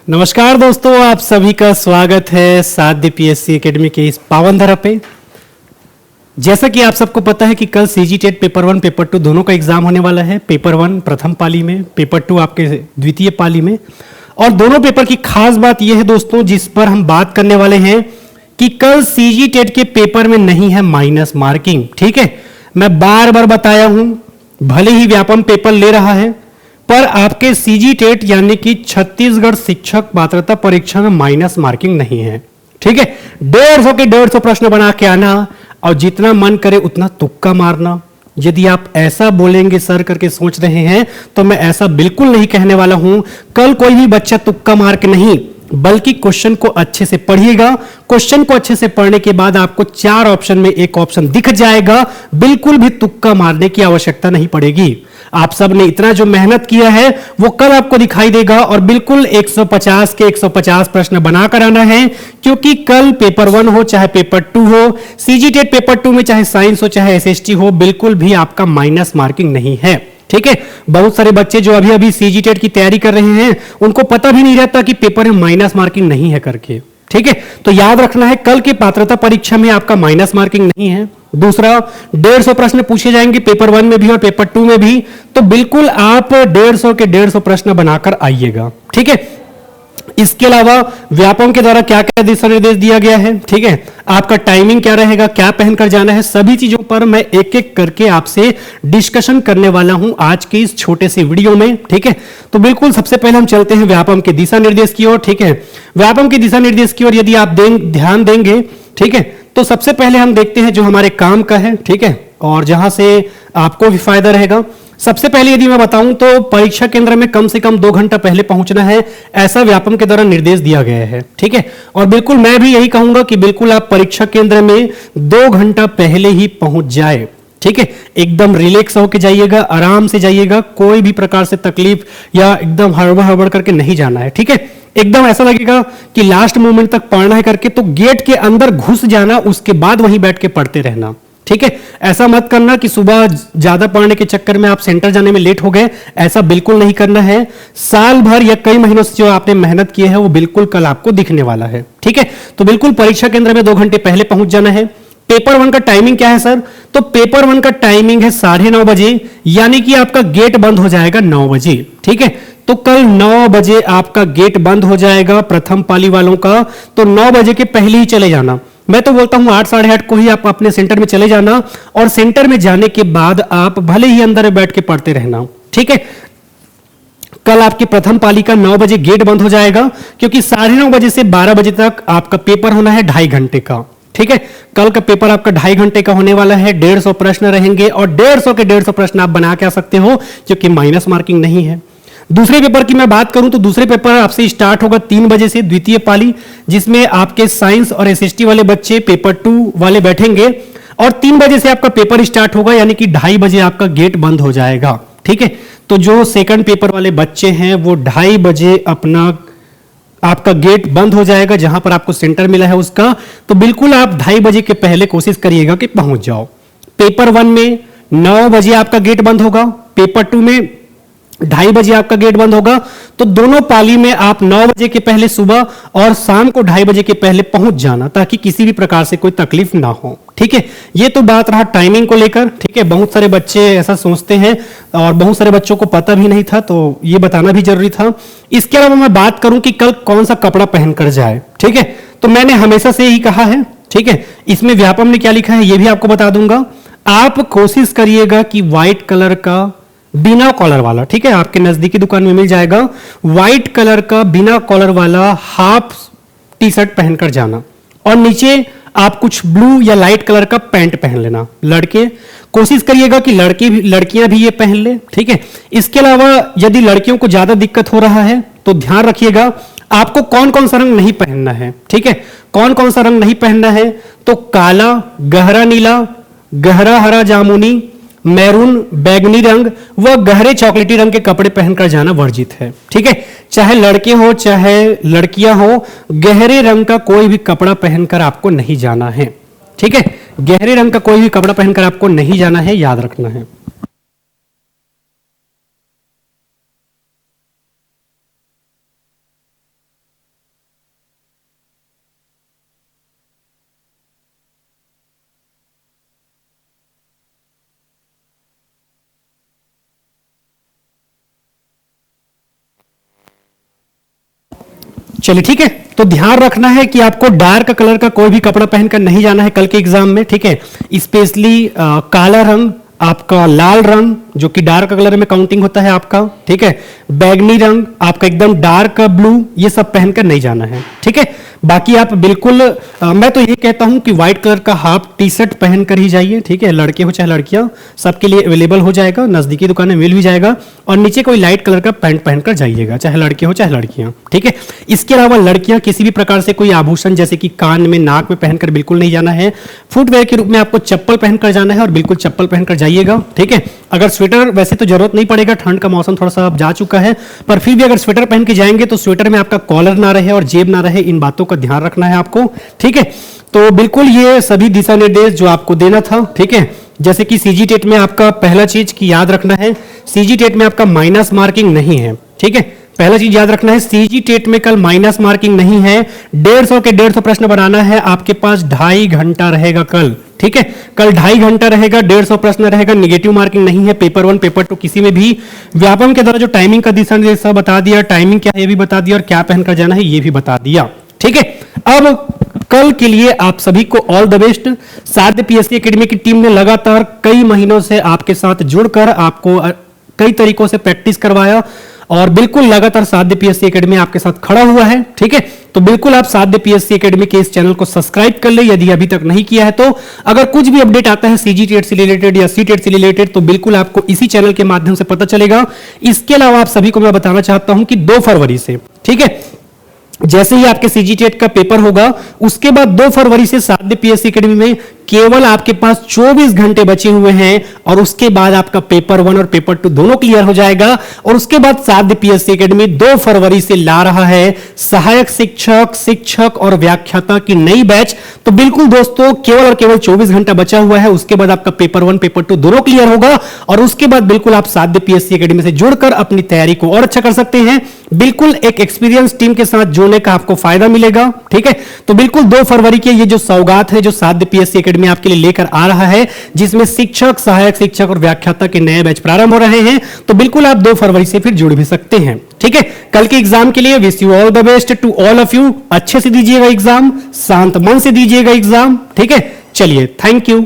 नमस्कार दोस्तों, आप सभी का स्वागत है साध्य पीएससी एकेडमी के इस पावन धरा पे। जैसा कि आप सबको पता है कि कल सीजी टेट पेपर 1 पेपर 2 दोनों का एग्जाम होने वाला है। पेपर 1 प्रथम पाली में, पेपर 2 आपके द्वितीय पाली में। और दोनों पेपर की खास बात यह है दोस्तों, जिस पर हम बात करने वाले हैं कि कल सीजी टेट के पेपर में नहीं है माइनस मार्किंग। ठीक है, मैं बार बार बताया हूं, भले ही व्यापम पेपर ले रहा है पर आपके सीजी टेट यानी कि छत्तीसगढ़ शिक्षक पात्रता परीक्षा में माइनस मार्किंग नहीं है। ठीक है, 150 के 150 प्रश्न बना के आना और जितना मन करे उतना तुक्का मारना। यदि आप ऐसा बोलेंगे सर करके सोच रहे हैं तो मैं ऐसा बिल्कुल नहीं कहने वाला हूं। कल कोई भी बच्चा तुक्का मार के नहीं, बल्कि क्वेश्चन को अच्छे से पढ़िएगा। क्वेश्चन को अच्छे से पढ़ने के बाद आपको 4 ऑप्शन में एक ऑप्शन दिख जाएगा। बिल्कुल भी तुक्का मारने की आवश्यकता नहीं पड़ेगी। आप सब ने इतना जो मेहनत किया है वो कल आपको दिखाई देगा और बिल्कुल 150 के 150 प्रश्न बनाकर आना है, क्योंकि कल पेपर 1 हो चाहे पेपर 2 हो, सीजीटेट पेपर 2 में चाहे साइंस हो चाहे एसएसटी हो, बिल्कुल भी आपका माइनस मार्किंग नहीं है। ठीक है, बहुत सारे बच्चे जो अभी अभी सीजीटेट की तैयारी कर रहे हैं उनको पता भी नहीं रहता कि पेपर में माइनस मार्किंग नहीं है करके। ठीक है, तो याद रखना है कल की पात्रता परीक्षा में आपका माइनस मार्किंग नहीं है। दूसरा, 150 प्रश्न पूछे जाएंगे पेपर 1 में भी और पेपर 2 में भी, तो बिल्कुल आप 150 के 150 प्रश्न बनाकर आइएगा। ठीक है, इसके अलावा व्यापम के द्वारा क्या क्या दिशा निर्देश दिया गया है, ठीक है, आपका टाइमिंग क्या रहेगा, क्या पहनकर जाना है, सभी चीजों पर मैं एक एक करके आपसे डिस्कशन करने वाला हूं आज के इस छोटे से वीडियो में। ठीक है, तो बिल्कुल सबसे पहले हम चलते हैं व्यापम के दिशा निर्देश की ओर। ठीक है, व्यापम के दिशा निर्देश की ओर यदि आप ध्यान देंगे, ठीक है, तो सबसे पहले हम देखते हैं जो हमारे काम का है। ठीक है, और जहां से आपको भी फायदा रहेगा। सबसे पहले यदि मैं बताऊं तो परीक्षा केंद्र में कम से कम 2 घंटा पहले पहुंचना है, ऐसा व्यापम के द्वारा निर्देश दिया गया है। ठीक है, और बिल्कुल मैं भी यही कहूंगा कि बिल्कुल आप परीक्षा केंद्र में 2 घंटा पहले ही पहुंच जाए। ठीक है, एकदम रिलैक्स होकर जाइएगा, आराम से जाइएगा, कोई भी प्रकार से तकलीफ या एकदम हड़बड़ हड़बड़ करके नहीं जाना है। ठीक है, एकदम ऐसा लगेगा कि लास्ट मोमेंट तक पढ़ना है करके तो गेट के अंदर घुस जाना, उसके बाद वहीं बैठ के पढ़ते रहना। ठीक है, ऐसा मत करना कि सुबह ज्यादा पढ़ने के चक्कर में आप सेंटर जाने में लेट हो गए, ऐसा बिल्कुल नहीं करना है। साल भर या कई महीनों से जो आपने मेहनत की है वो बिल्कुल कल आपको दिखने वाला है। ठीक है, तो बिल्कुल परीक्षा केंद्र में 2 घंटे पहले पहुंच जाना है। पेपर 1 का टाइमिंग क्या है सर? तो पेपर 1 का टाइमिंग है 9:30 बजे, यानी कि आपका गेट बंद हो जाएगा 9 बजे। ठीक है, तो कल 9 बजे आपका गेट बंद हो जाएगा प्रथम पाली वालों का, तो 9 बजे के पहले ही चले जाना। मैं तो बोलता हूं 8 साढ़े 8 को ही आप अपने सेंटर में चले जाना, और सेंटर में जाने के बाद आप भले ही अंदर बैठ के पढ़ते रहना। ठीक है, कल आपकी प्रथम पाली का 9 बजे गेट बंद हो जाएगा, क्योंकि 9:30 बजे से 12 बजे तक आपका पेपर होना है 2.5 घंटे का। ठीक है, कल का पेपर आपका 2.5 घंटे का होने वाला है। 150 प्रश्न रहेंगे और 150 के 150 प्रश्न आप बना के आ सकते हो, क्योंकि माइनस मार्किंग नहीं है। दूसरे पेपर की मैं बात करूं तो दूसरे पेपर आपसे स्टार्ट होगा 3 बजे से, द्वितीय पाली, जिसमें आपके साइंस और एसएसटी वाले बच्चे पेपर 2 वाले बैठेंगे, और 3 बजे से आपका पेपर स्टार्ट होगा, यानी कि 2:30 बजे आपका गेट बंद हो जाएगा। ठीक है, तो जो सेकंड पेपर वाले बच्चे हैं वो 2:30 बजे अपना आपका गेट बंद हो जाएगा, जहां पर आपको सेंटर मिला है उसका, तो बिल्कुल आप 2:30 बजे के पहले कोशिश करिएगा कि पहुंच जाओ। पेपर 1 में 9 बजे आपका गेट बंद होगा, पेपर 2 में 2:30 बजे आपका गेट बंद होगा, तो दोनों पाली में आप 9 बजे के पहले सुबह और शाम को 2:30 बजे के पहले पहुंच जाना, ताकि किसी भी प्रकार से कोई तकलीफ ना हो। ठीक है, ये तो बात रहा टाइमिंग को लेकर। ठीक है, बहुत सारे बच्चे ऐसा सोचते हैं और बहुत सारे बच्चों को पता भी नहीं था, तो ये बताना भी जरूरी था। इसके अलावा मैं बात करूं कि कल कौन सा कपड़ा पहनकर जाए। ठीक है, तो मैंने हमेशा से ही कहा है। ठीक है, इसमें व्यापम ने क्या लिखा है ये भी आपको बता दूंगा। आप कोशिश करिएगा कि व्हाइट कलर का बिना कॉलर वाला, ठीक है, आपके नजदीकी दुकान में मिल जाएगा, व्हाइट कलर का बिना कॉलर वाला हाफ टी शर्ट पहनकर जाना, और नीचे आप कुछ ब्लू या लाइट कलर का पैंट पहन लेना। लड़के कोशिश करिएगा कि लड़कियां भी ये पहन ले। ठीक है, इसके अलावा यदि लड़कियों को ज्यादा दिक्कत हो रहा है तो ध्यान रखिएगा आपको कौन कौन सा रंग नहीं पहनना है। ठीक है, कौन कौन सा रंग नहीं पहनना है? तो काला, गहरा नीला, गहरा हरा जामुनी, मैरून, बैगनी रंग व गहरे चॉकलेटी रंग के कपड़े पहनकर जाना वर्जित है। ठीक है, चाहे लड़के हो चाहे लड़कियां हो, गहरे रंग का कोई भी कपड़ा पहनकर आपको नहीं जाना है। ठीक है, गहरे रंग का कोई भी कपड़ा पहनकर आपको नहीं जाना है, याद रखना है। चलिए ठीक है, तो ध्यान रखना है कि आपको डार्क कलर का कोई भी कपड़ा पहनकर नहीं जाना है कल के एग्जाम में, ठीक है। स्पेशली काला रंग, आपका लाल रंग जो कि डार्क कलर में काउंटिंग होता है आपका, ठीक है, बैगनी रंग, आपका एकदम डार्क ब्लू, ये सब पहनकर नहीं जाना है, ठीक है। बाकी आप बिल्कुल मैं तो ये कहता हूं कि व्हाइट कलर का हाफ टी शर्ट पहनकर ही जाइए, ठीक है, लड़के हो चाहे लड़कियां, सबके लिए अवेलेबल हो जाएगा, नजदीकी दुकान में मिल भी जाएगा। और नीचे कोई लाइट कलर का पैंट पहनकर जाइएगा, चाहे लड़के हो चाहे लड़कियां, ठीक है। इसके अलावा लड़कियां किसी भी प्रकार से कोई आभूषण जैसे कि कान में, नाक में पहनकर बिल्कुल नहीं जाना है। फुटवेयर के रूप में आपको चप्पल पहनकर जाना है और बिल्कुल चप्पल पहनकर जाइएगा, ठीक है। अगर स्वेटर, वैसे तो जरूरत नहीं पड़ेगा, ठंड का मौसम थोड़ा सा अब जा चुका है, पर फिर भी अगर स्वेटर पहन के जाएंगे तो स्वेटर में आपका कॉलर ना रहे और जेब ना रहे, इन बातों का ध्यान रखना है आपको, ठीक है। तो बिल्कुल ये सभी दिशा निर्देश जो आपको देना था, ठीक है। जैसे कि सीजी टेट में आपका पहला चीज की याद रखना है, सीजी टेट में आपका माइनस मार्किंग नहीं है, ठीक है। पहला चीज याद रखना है, सीजी टेट में कल माइनस मार्किंग नहीं है। 150 के 150 प्रश्न बनाना है, आपके पास 2.5 घंटा रहेगा कल, ठीक है। कल 2.5 घंटा रहेगा, 150 प्रश्न रहेगा, निगेटिव मार्किंग नहीं है। पेपर 1 पेपर 2 किसी में भी व्यापम के द्वारा जो टाइमिंग का दिशा निर्देश सब बता दिया, टाइमिंग क्या है ये भी बता दिया और क्या पहनकर जाना है ये भी बता दिया, ठीक है। अब कल के लिए आप सभी को all the best. Sarathi PSC academy की टीम ने लगातार कई महीनों से आपके साथ जुड़कर आपको कई तरीकों से प्रैक्टिस करवाया और बिल्कुल लगातार सारथी पीएससी एकेडमी आपके साथ खड़ा हुआ है, ठीक है। तो बिल्कुल आप सारथी पीएससी एकेडमी के इस चैनल को सब्सक्राइब कर ले यदि अभी तक नहीं किया है तो। अगर कुछ भी अपडेट आता है सीजी टेट से रिलेटेड या सी टेट से रिलेटेड तो बिल्कुल आपको इसी चैनल के माध्यम से पता चलेगा। इसके अलावा आप सभी को मैं बताना चाहता हूं कि 2 फरवरी से, ठीक है, जैसे ही आपके सीजी टेट का पेपर होगा उसके बाद 2 फरवरी से सारथी पीएससी एकेडमी में केवल आपके पास 24 घंटे बचे हुए हैं और उसके बाद आपका पेपर 1 और पेपर 2 दोनों क्लियर हो जाएगा। और उसके बाद सारथी पीएससी एकेडमी 2 फरवरी से ला रहा है सहायक शिक्षक, शिक्षक और व्याख्याता की नई बैच। तो बिल्कुल दोस्तों केवल और केवल 24 घंटा बचा हुआ है, उसके बाद आपका पेपर 1 पेपर 2 दोनों क्लियर होगा और उसके बाद बिल्कुल आप सारथी पीएससी एकेडमी से जुड़कर अपनी तैयारी को और अच्छा कर सकते हैं। बिल्कुल एक एक्सपीरियंस टीम के साथ जुड़ने का आपको फायदा मिलेगा, ठीक है। तो बिल्कुल 2 फरवरी के ये जो सौगात है जो सारथी पीएससी एकेडमी आपके लिए लेकर आ रहा है, जिसमें शिक्षक, सहायक शिक्षक और व्याख्याता के नए बैच प्रारंभ हो रहे हैं, तो बिल्कुल आप 2 फरवरी से फिर जुड़ भी सकते हैं, ठीक है। कल के एग्जाम के लिए wish you all the best to all of you. अच्छे से दीजिएगा एग्जाम, शांत मन से दीजिएगा एग्जाम, ठीक है। चलिए, थैंक यू।